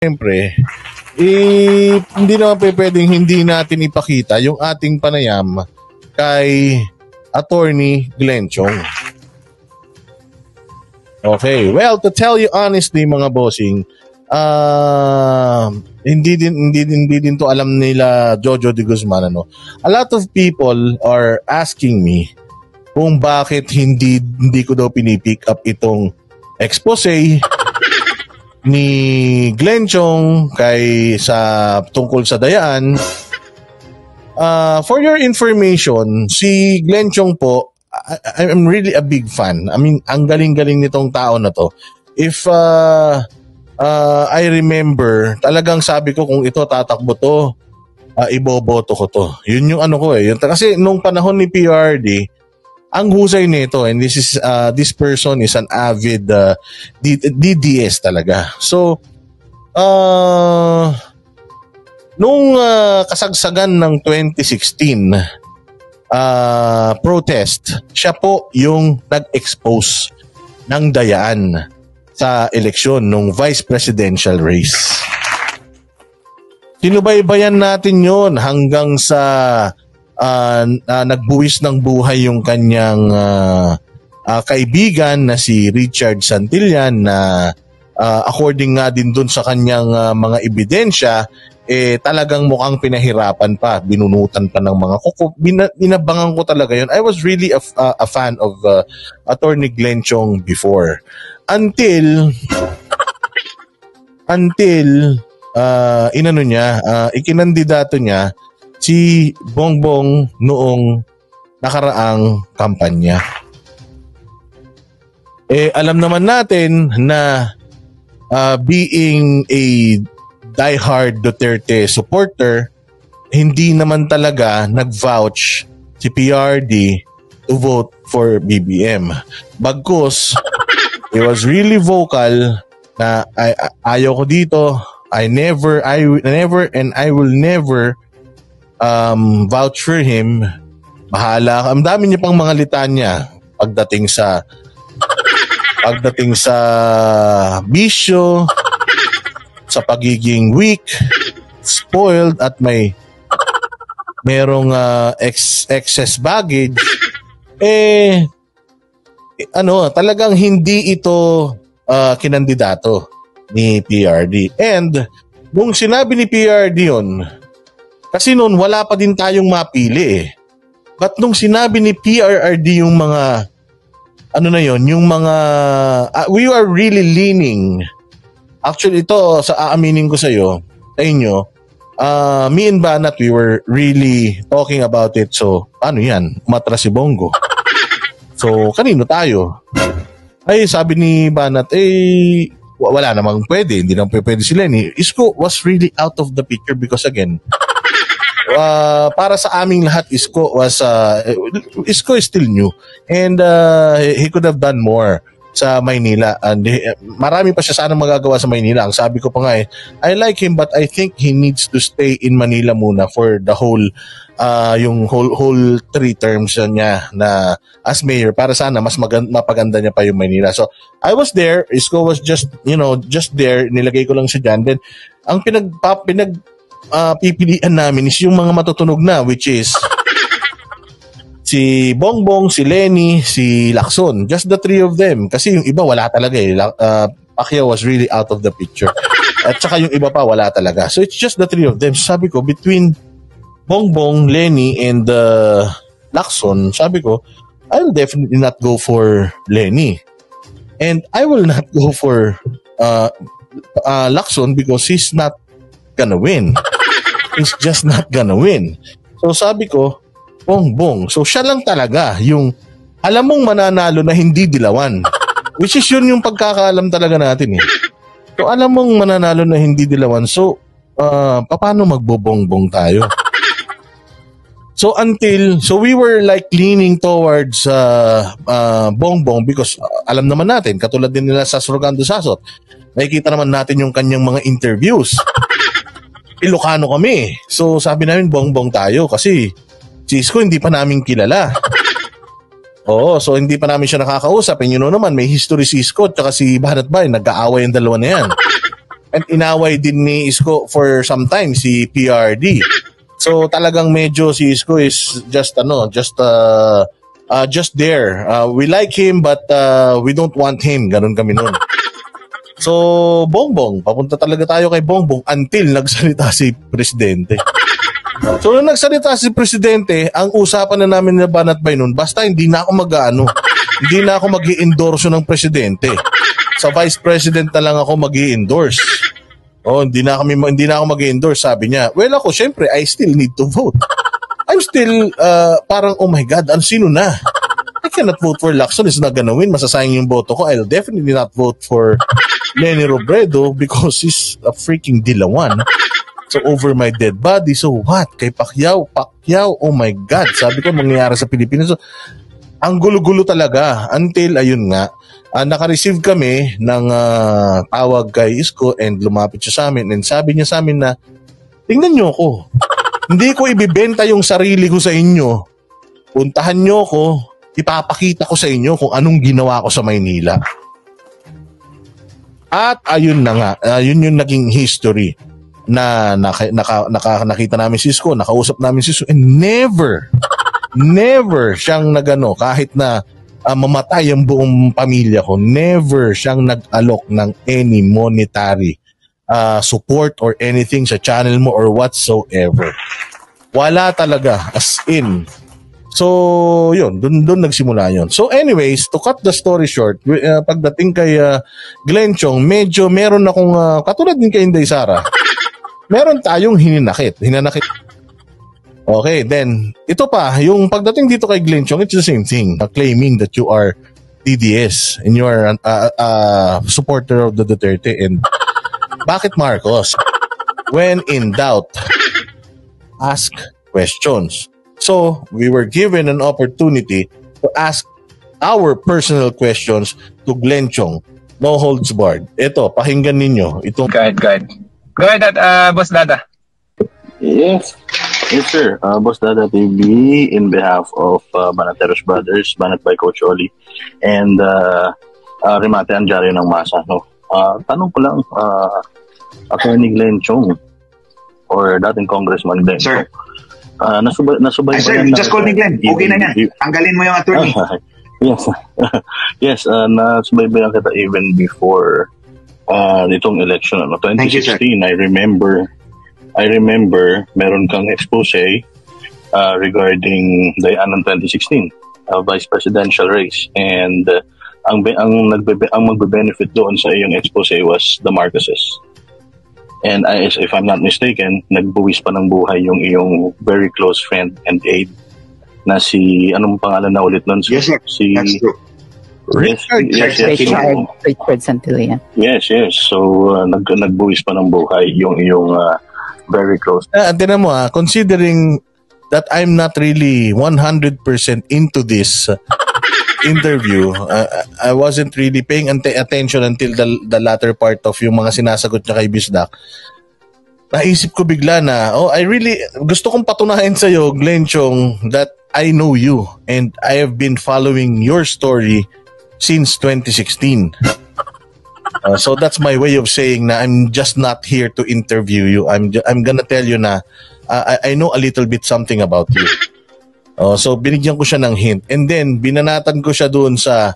Siyempre, hindi naman pwedeng hindi natin ipakita yung ating panayam kay Attorney Glenn Chong. Okay, well, to tell you honestly mga bossing, hindi din to alam nila Jojo de Guzman, ano. A lot of people are asking me kung bakit hindi ko daw pinipick up itong expose ni Glenn Chong tungkol sa Dayaan. For your information, si Glenn Chong po, I'm really a big fan. I mean, ang galing-galing nitong tao na to. If I remember, talagang sabi ko kung ito tatakbo to, iboboto ko to. Yun yung ano ko eh. Kasi nung panahon ni PRD, ang husay nito, and this person is an avid DDS talaga. So, nung kasagsagan ng 2016 protest, siya po yung nag-expose ng Dayaan sa eleksyon nung vice presidential race. Sinubaybayan natin yon hanggang sa nagbuwis ng buhay yung kanyang kaibigan na si Richard Santillan na according nga din dun sa kanyang mga ebidensya, talagang mukhang pinahirapan pa, binunutan pa ng mga kuko. Binabangan ko talaga yun. I was really a fan of Attorney Glenn Chong before. Until ikinandidato niya si Bongbong noong nakaraang kampanya. Alam naman natin na being a diehard Duterte supporter, hindi naman talaga nag-vouch si PRD to vote for BBM. Bagkus, he was really vocal na ayaw ko dito, I will never vouch for him. Bahala ka. Ang dami niya pang mga litanya pagdating sa bisyo, sa pagiging weak, spoiled, at merong excess baggage. Talagang hindi ito kinandidato ni PRD. And nung sinabi ni PRD yun, kasi noon wala pa din tayong mapili eh. But nung sinabi ni PRRD yung mga we are really leaning. Actually ito, sa aaminin ko sa inyo, me and Banat, we were really talking about it. So, umatras si Bongo. So, kanino tayo? Ay, sabi ni Banat, wala namang pwede. Hindi naman pwede si Lenny. Isko was really out of the picture because again, para sa aming lahat, Isko is still new, and he could have done more sa Maynila, and marami pa siya sana magagawa sa Maynila. Ang sabi ko pa nga I like him, but I think he needs to stay in Manila muna for the whole whole 3 terms niya na as mayor, para sana mas mapaganda niya pa yung Maynila. So I was there, Isko was just there, nilagay ko lang siya dyan. Then ang pipilian namin is yung mga matutunog na, which is si Bongbong, si Lenny, si Lacson. Just the 3 of them. Kasi yung iba wala talaga eh. Pacquiao was really out of the picture. At saka yung iba pa wala talaga. So it's just the 3 of them. Sabi ko, between Bongbong, Lenny, and Lacson, sabi ko, I'll definitely not go for Lenny. And I will not go for Lacson because he's not gonna win. He's just not gonna win. So sabi ko, Bongbong. So siya lang talaga yung alam mong mananalo na hindi dilawan. Which is yun yung pagkakaalam talaga natin eh. So alam mong mananalo na hindi dilawan. So paano magbobongbong tayo? So we were like leaning towards Bongbong because alam naman natin, katulad din nila sa Surgando Sasot, nakikita naman natin yung kanyang mga interviews. Ilocano kami. So sabi namin Bongbong tayo kasi si Isko hindi pa namin kilala. Oo, so hindi pa namin siya nakakausap. And you know naman, may history si Isko at si Banat Bay. Nag-aaway ang dalawa na yan. And inaway din ni Isko for some time si PRD. So talagang medyo si Isko is just there. We like him but we don't want him. Ganun kami noon. So Bongbong, papunta talaga tayo kay Bongbong until nagsalita si Presidente. So nung nagsalita si Presidente, ang usapan na namin na Banat Bay noon, basta hindi na ako hindi na ako mag-i-endorse ng Presidente. Sa Vice President na lang ako mag-i-endorse. Hindi na ako mag-i-endorse, sabi niya. Well, ako, syempre, I still need to vote. I'm still, parang, oh my God, sino na? I cannot vote for Lacson. It's not gonna win. Masasayang yung boto ko. I'll definitely not vote for Lenny Robredo because he's a freaking Dilawan. So, over my dead body. So, what? Kay Pacquiao, oh my God. Sabi ko, mangyayari sa Pilipinas. So, ang gulo-gulo talaga. Until, ayun nga, naka-receive kami ng tawag kay Isko and lumapit siya sa amin. And sabi niya sa amin na, tingnan niyo ako. Hindi ko ibibenta yung sarili ko sa inyo. Puntahan niyo ako. Ipapakita ko sa inyo kung anong ginawa ko sa Maynila. At ayun na nga. Yun yung naging history na nakita namin si Isko, nakausap namin si Isko, and never siyang nagano, kahit na mamatay ang buong pamilya ko, never siyang nag-alok ng any monetary support or anything sa channel mo or whatsoever. Wala talaga, as in. So, yun, dun nagsimula yun. So anyways, to cut the story short, pagdating kay Glenn Chong, medyo meron akong, katulad din kay Inday Sara, meron tayong hinanakit. Okay, then, ito pa, yung pagdating dito kay Glenn Chong, it's the same thing. Claiming that you are DDS and you are a supporter of the Duterte. And bakit Marcos? When in doubt, ask questions. So, we were given an opportunity to ask our personal questions to Glenn Chong. No holds barred. Ito, pakinggan ninyo. Go ahead. Go ahead, Boss Dada. Yes, sir. Boss Dada TV in behalf of Banateros Brothers, Banat by Coach Oli, and Remate Anjario ng Masa. No? Tanong ko lang, Attorney Glenn Chong, or dating Congressman Glenn Sir. Nasubay sir, you just call me Glenn. Okay na yan. Tanggalin mo yung attorney. Yes, nasubaybayan kita even before nitong election, 2016. I remember meron kang expose regarding the 2016 vice presidential race, and ang magbe-benefit doon sa iyong expose was the Marcoses. And if I'm not mistaken, nagbuwis pa ng buhay yung iyong very close friend and aide na si, anong pangalan na ulit nun? Yes, sir. That's true. Richard Santillan. Yes. So, nagbuwis pa ng buhay yung very close. Tinan mo considering that I'm not really 100% into this interview, I wasn't really paying attention until the latter part of yung mga sinasagot niya kay Bisdak. Naisip ko bigla na, I really, gusto kong patunayan sa'yo, Glenn Chong, that I know you and I have been following your story since 2016. So that's my way of saying na I'm just not here to interview you. I'm gonna tell you na I know a little bit something about you. So binigyan ko siya ng hint. And then binanatan ko siya doon sa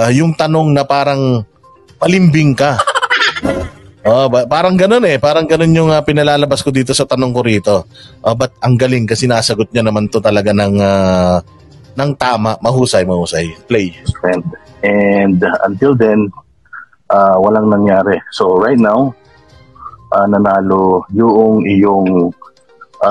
yung tanong na parang palimbing ka. Parang ganun Parang ganun yung pinalalabas ko dito sa tanong ko rito. But ang galing kasi nasagot niya naman to talaga ng tama. Mahusay. Play. And until then, walang nangyari. So right now, nanalo yung iyong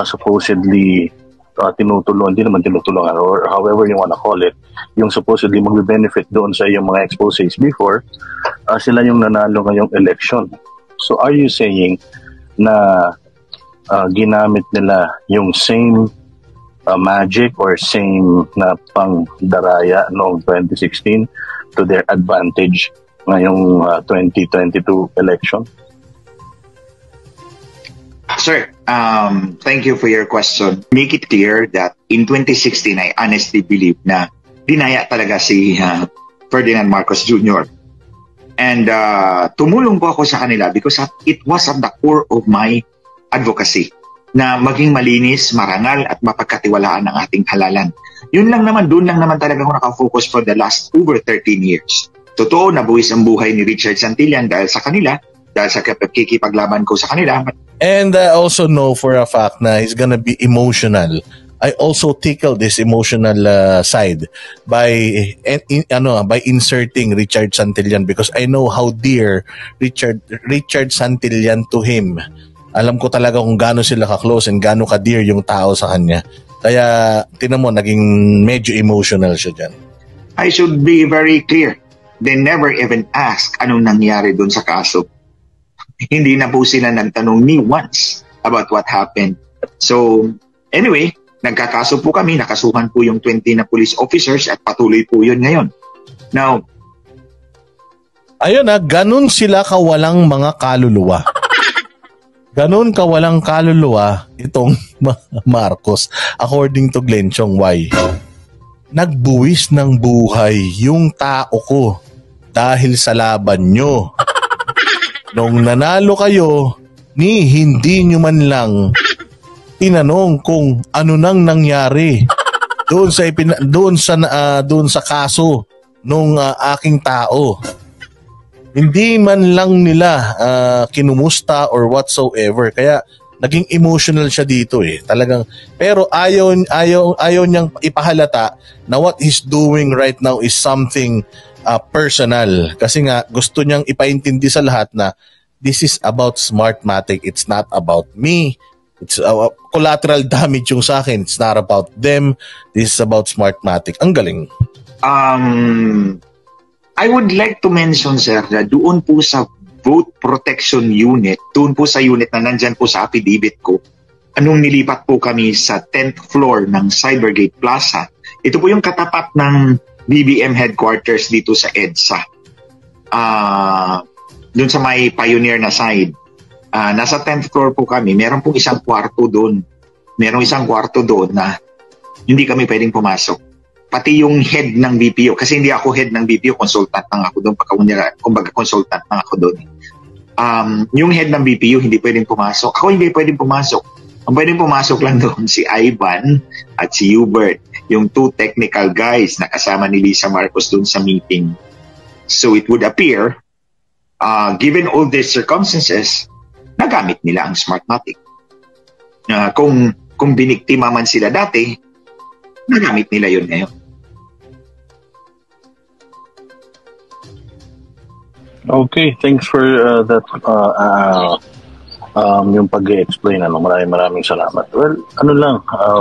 supposedly tinutulungan, hindi naman tinutulungan, or however you wanna call it, yung supposedly magbe-benefit doon sa iyong mga exposes before, sila yung nanalo ngayong election. So are you saying na ginamit nila yung same magic or same na pangdaraya noong 2016 to their advantage ngayong 2022 election? Sir, thank you for your question. Make it clear that in 2016, I honestly believe na dinaya talaga si Ferdinand Marcos Jr. And tumulong po ako sa kanila because it was at the core of my advocacy na maging malinis, marangal at mapagkatiwalaan ang ating halalan. Yun lang naman, doon lang naman talaga ako nakafocus for the last over 13 years. Totoo, nabuwis ang buhay ni Richard Santillan dahil sa kanila, dahil sa kikipaglaban ko sa kanila. And I also know for a fact na he's gonna be emotional. I also tickle this emotional side by inserting Richard Santillan because I know how dear Richard Santillan to him. Alam ko talaga kung gaano sila ka-close and gaano ka-dear yung tao sa kanya. Kaya, tinan mo, naging medyo emotional siya dyan. I should be very clear. They never even ask anong nangyari doon sa kaso. Hindi na po sila nagtanong ni once about what happened. So, anyway, nagkakaso po kami. Nakasuhan po yung 20 na police officers at patuloy po yun ngayon. Now, ayun ganun sila kawalang mga kaluluwa. Ganon kawalang kaluluwa itong Marcos according to Glenn Chong. Why? Nagbuwis ng buhay yung tao ko dahil sa laban nyo. Nung nanalo kayo, hindi nyo man lang tinanong kung ano nang nangyari doon sa kaso nung aking tao. Hindi man lang nila kinumusta or whatsoever. Kaya naging emotional siya dito Talagang, pero ayaw niyang ipahalata na what he's doing right now is something personal. Kasi nga gusto niyang ipaintindi sa lahat na this is about Smartmatic. It's not about me. It's collateral damage yung sa akin. It's not about them. This is about Smartmatic. Ang galing. I would like to mention, sir, na doon po sa vote protection unit, doon po sa unit na nandyan po sa affidavit ko, anong nilipat po kami sa 10th floor ng Cybergate Plaza. Ito po yung katapat ng BBM headquarters dito sa EDSA. Doon sa may Pioneer na side. Nasa 10th floor po kami. Meron pong isang kwarto doon. Merong isang kwarto doon na hindi kami pwedeng pumasok. Pati yung head ng BPO, kasi hindi ako head ng BPO, consultant lang ako doon, kumbaga consultant lang ako doon. Yung head ng BPO hindi pwedeng pumasok. Ako hindi pwedeng pumasok. Ang pwedeng pumasok lang doon si Ivan at si Hubert, yung two technical guys na kasama ni Lisa Marcos doon sa meeting. So it would appear, given all these circumstances, nagamit nila ang Smartmatic. Kung biniktima man sila dati, nagamit nila yun ngayon. Okay, thanks for that yung pag-explain. Maraming salamat. Well,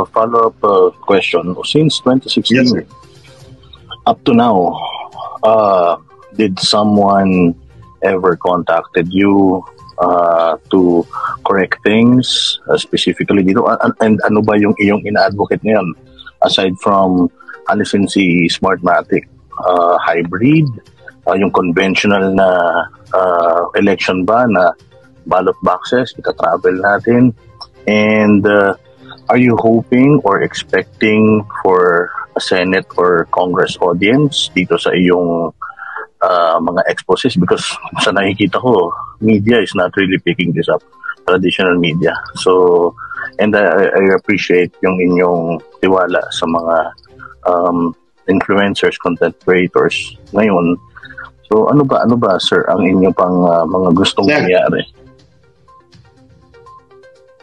follow-up question. Since 2016, yes, sir, up to now, did someone ever contacted you to correct things, specifically dito? And ano ba yung iyong ina-advocate ngayon? Aside from alisin si Smartmatic, hybrid, yung conventional na election ba na ballot boxes, ita-travel natin, and are you hoping or expecting for a Senate or Congress audience dito sa iyong mga exposes? Because sa nakikita ko, media is not really picking this up, traditional media. So, and I appreciate yung inyong tiwala sa mga influencers, content creators ngayon. So ano ba sir ang inyong pang mga gustong mangyari?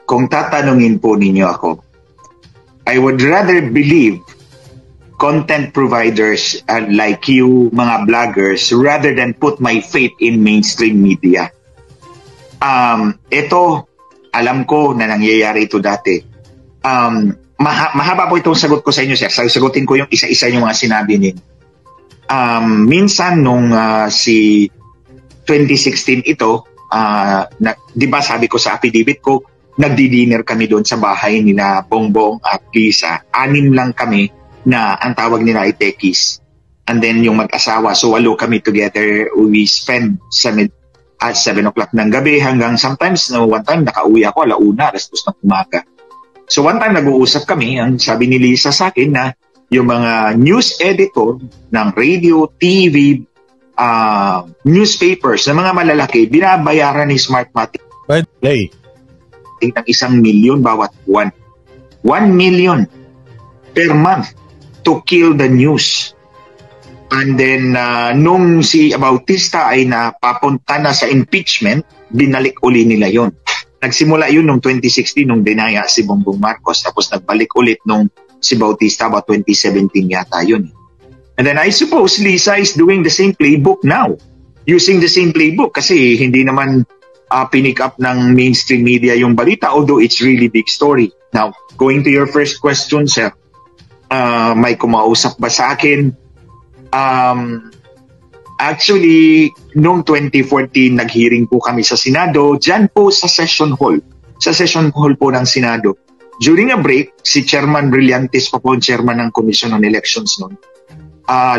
Kung tatanungin po ninyo ako, I would rather believe content providers like you, mga vloggers, rather than put my faith in mainstream media. Ito, alam ko na nangyayari ito dati. Mahaba po itong sagot ko sa inyo, sir. Sagutin ko yung isa-isa yung mga sinabi ninyo. Minsan nung si 2016 ito, di ba sabi ko sa affidavit ko, nagdi-dinner kami doon sa bahay ni na Bongbong at Lisa. 6 lang kami na ang tawag nila ay techies. And then yung mag-asawa, so 8 kami together. We spend at 7 o'clock ng gabi hanggang sometimes, one time nakauwi ako 1:00, 2:00 ng umaga. So one time nag-uusap kami, ang sabi ni Lisa sa akin na yung mga news editor ng radio, TV, newspapers na mga malalaki, binabayaran ni Smartmatic By the way, ng 1 million bawat buwan. 1 million per month to kill the news. And then, nung si Bautista ay napapunta na sa impeachment, binalik uli nila yon. Nagsimula yun nung 2016 nung dinaya si Bongbong Marcos, tapos nagbalik ulit nung si Bautista about 2017 yata yun. And then I suppose Lisa is doing the same playbook now. Using the same playbook kasi hindi naman pinick up ng mainstream media yung balita, although it's really big story. Now, going to your first question, sir, may kumausap ba sa akin? Actually, noong 2014, nag-hearing po kami sa Senado, dyan po sa session hall. Sa session hall po ng Senado. During a break, si Chairman Brillantes pa po, chairman ng Commission on Elections noon.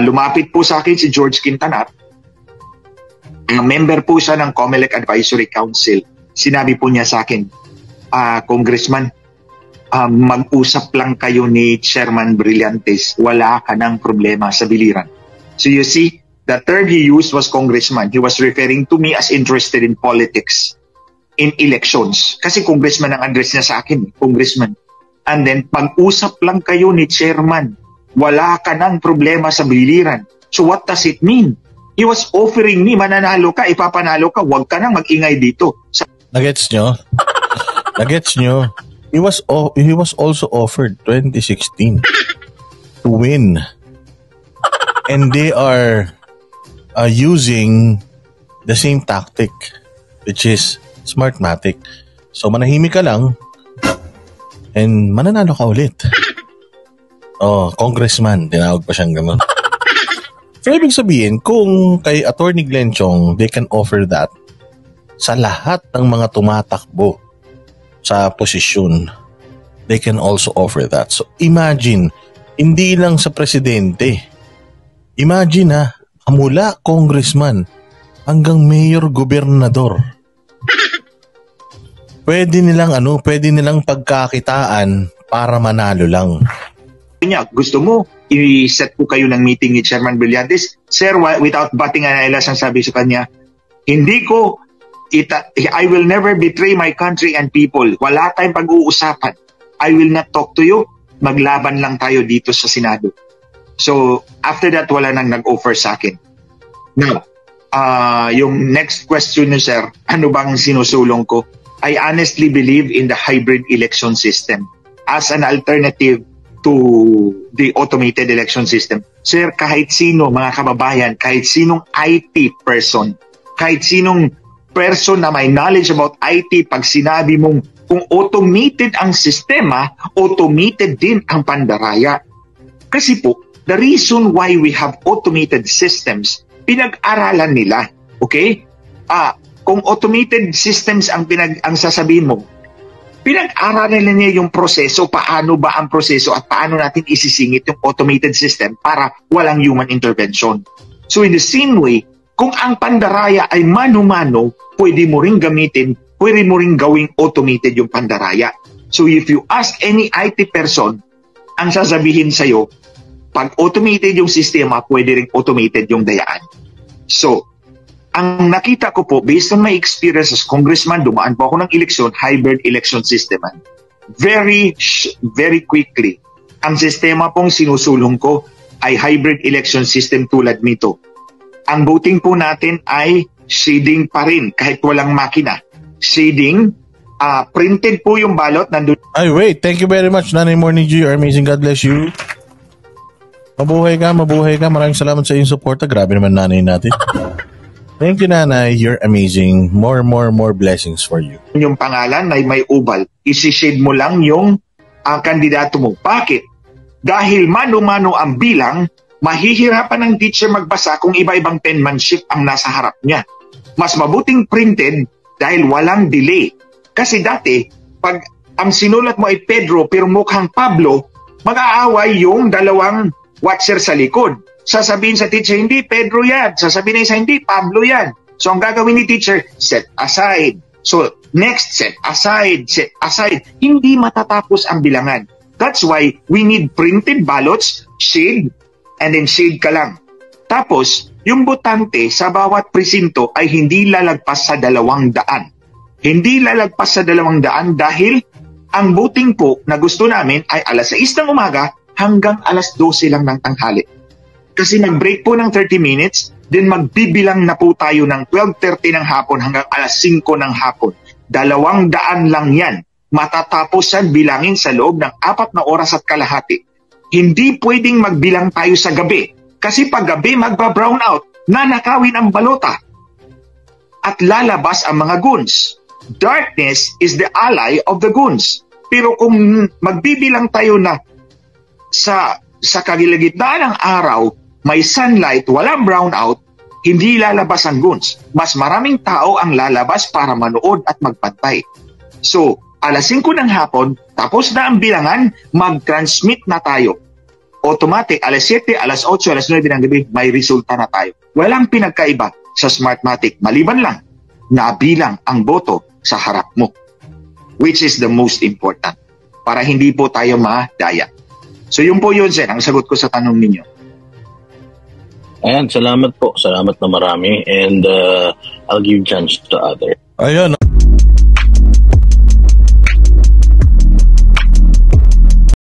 Lumapit po sa akin si George Quintanar. Member po siya ng COMELEC Advisory Council. Sinabi po niya sa akin, Congressman, mag-usap lang kayo ni Chairman Brillantes. Wala ka ng problema sa biliran. So you see, the term he used was congressman. He was referring to me as interested in politics, in elections. Kasi congressman ang address niya sa akin, congressman. And then, pag-usap lang kayo ni chairman, wala ka ng problema sa biliran. So what does it mean? He was offering me, mananalo ka, ipapanalo ka, huwag ka nang mag-ingay dito. nagets nyo? Nagets nyo? He was also offered 2016 to win. And they are using the same tactic, which is Smartmatic. So manahimik ka lang and mananalo ka ulit. Congressman, tinawag pa siyang gano'n. So ibig sabihin, kung kay Attorney Glenn Chong, they can offer that sa lahat ng mga tumatakbo sa posisyon, they can also offer that. So imagine, hindi lang sa presidente. Imagine mula congressman hanggang mayor, gobernador. Pwede nilang pagkakitaan para manalo lang. Gusto mo, i-set po kayo ng meeting ni Chairman Brillantes. Sir, without batting an eyelash, ang sabi sa kanya, I will never betray my country and people. Wala tayong pag-uusapan. I will not talk to you. Maglaban lang tayo dito sa Senado. So, after that, wala nang nag-offer sa akin. Now, yung next question niyo, sir, ano bang sinusulong ko? I honestly believe in the hybrid election system as an alternative to the automated election system. Sir, kahit sino, mga kababayan, kahit sinong IT person, kahit sinong person na may knowledge about IT, pag sinabi mong kung automated ang sistema, automated din ang pandaraya. Kasi po, the reason why we have automated systems, pinag-aralan nila. Okay? Kung automated systems ang sasabihin mo, pinag-aralan niya yung proseso, paano ba ang proseso at paano natin isisingit yung automated system para walang human intervention. So in the same way, kung ang pandaraya ay mano-mano, pwede mo ring gamitin, pwede mo ring gawing automated yung pandaraya. So if you ask any IT person, ang sasabihin sa'yo, pag automated yung sistema, pwede ring automated yung dayaan. So, ang nakita ko po, based on my experience as congressman, dumaan po ako ng eleksyon, hybrid election system. Very quickly, ang sistema pong sinusulong ko ay hybrid election system tulad nito. Ang voting po natin ay shading pa rin, kahit walang makina. Shading, printed po yung ballot. Ay, wait. Thank you very much, Nanay Morning G. You're amazing. God bless you. Mabuhay ka. Maraming salamat sa iyong suporta. Grabe naman nanay natin. Thank you, Nanay. You're amazing. More blessings for you. Yung pangalan ay may ubal. Isi-shade mo lang yung kandidato mo. Bakit? Dahil mano-mano ang bilang, mahihirapan ng teacher magbasa kung iba-ibang penmanship ang nasa harap niya. Mas mabuting printed dahil walang delay. Kasi dati, pag ang sinulat mo ay Pedro pero mukhang Pablo, mag-aaway yung dalawang watcher sa likod. Sasabihin sa teacher, hindi Pedro yan. Sasabihin sa hindi Pablo yan. So ang gagawin ni teacher, set aside. So next, set aside. Hindi matatapos ang bilangan. That's why we need printed ballots, shade, and then shade ka lang. Tapos, yung botante sa bawat presinto ay hindi lalagpas sa 200. Hindi lalagpas sa 200 dahil ang voting po na gusto namin ay alas 6 ng umaga hanggang alas 12 lang ng tanghali. Kasi nag-break po ng 30 minutes, then magbibilang na po tayo ng 12:30 ng hapon hanggang alas 5 ng hapon. 200 lang yan. Matatapos yan bilangin sa loob ng 4 na oras at kalahati. Hindi pwedeng magbilang tayo sa gabi. Kasi pag gabi magba-brown out, nanakawin ang balota. At lalabas ang mga goons. Darkness is the ally of the goons. Pero kung magbibilang tayo na sa kagilagitnaan ng araw, may sunlight, walang brownout, hindi lalabas ang goons. Mas maraming tao ang lalabas para manood at magpantay. So, alas 5 ng hapon, tapos na ang bilangan, mag-transmit na tayo. Automatic, alas 7, alas 8, alas 9 ng gabi, may resulta na tayo. Walang pinagkaiba sa Smartmatic, maliban lang, nabilang ang boto sa harap mo. Which is the most important. Para hindi po tayo madaya. So yun po yun, Sen, ang sagot ko sa tanong ninyo. Ayan, salamat po. Salamat na marami. And I'll give chance to other. Ayun.